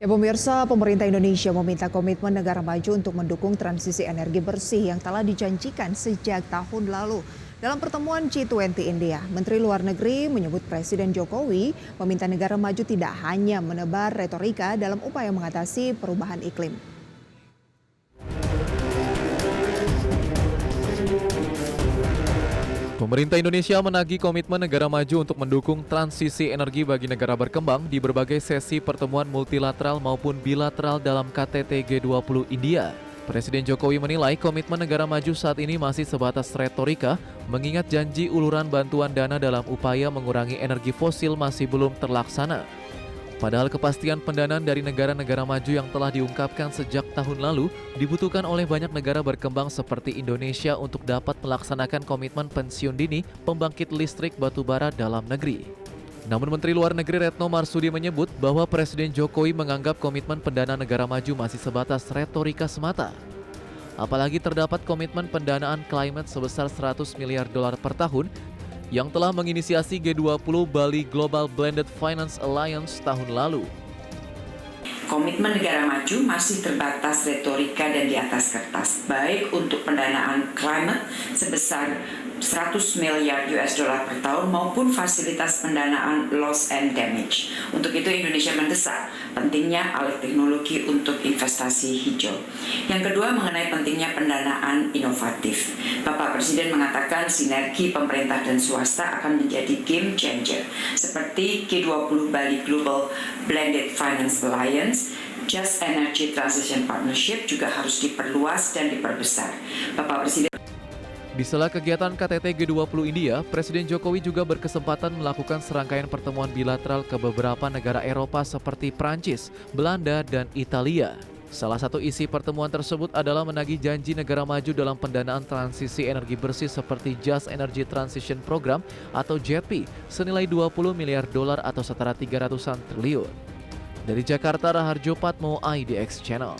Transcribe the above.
Ya pemirsa, pemerintah Indonesia meminta komitmen negara maju untuk mendukung transisi energi bersih yang telah dijanjikan sejak tahun lalu. Dalam pertemuan G20 India, Menteri Luar Negeri menyebut Presiden Jokowi meminta negara maju tidak hanya menebar retorika dalam upaya mengatasi perubahan iklim. Pemerintah Indonesia menagih komitmen negara maju untuk mendukung transisi energi bagi negara berkembang di berbagai sesi pertemuan multilateral maupun bilateral dalam KTT G20 India. Presiden Jokowi menilai komitmen negara maju saat ini masih sebatas retorika, mengingat janji uluran bantuan dana dalam upaya mengurangi energi fosil masih belum terlaksana. Padahal kepastian pendanaan dari negara-negara maju yang telah diungkapkan sejak tahun lalu dibutuhkan oleh banyak negara berkembang seperti Indonesia untuk dapat melaksanakan komitmen pensiun dini pembangkit listrik batubara dalam negeri. Namun Menteri Luar Negeri Retno Marsudi menyebut bahwa Presiden Jokowi menganggap komitmen pendanaan negara maju masih sebatas retorika semata. Apalagi terdapat komitmen pendanaan climate sebesar 100 miliar dolar per tahun yang telah menginisiasi G20 Bali Global Blended Finance Alliance tahun lalu. Komitmen negara maju masih terbatas retorika dan di atas kertas, baik untuk pendanaan climate sebesar 100 miliar US dollar per tahun maupun fasilitas pendanaan loss and damage. Untuk itu Indonesia mendesak pentingnya alih teknologi untuk investasi hijau. Yang kedua mengenai pentingnya pendanaan inovatif. Bapak Presiden mengatakan sinergi pemerintah dan swasta akan menjadi game changer seperti G20 Bali Global Blended Finance Alliance. Just Energy Transition Partnership juga harus diperluas dan diperbesar. Bapak Presiden. Di sela kegiatan KTT G20 India, Presiden Jokowi juga berkesempatan melakukan serangkaian pertemuan bilateral ke beberapa negara Eropa seperti Prancis, Belanda, dan Italia. Salah satu isi pertemuan tersebut adalah menagih janji negara maju dalam pendanaan transisi energi bersih seperti Just Energy Transition Program atau JETP senilai 20 miliar dolar atau setara 300-an triliun. Dari Jakarta, Raharjo Patmo, IDX Channel.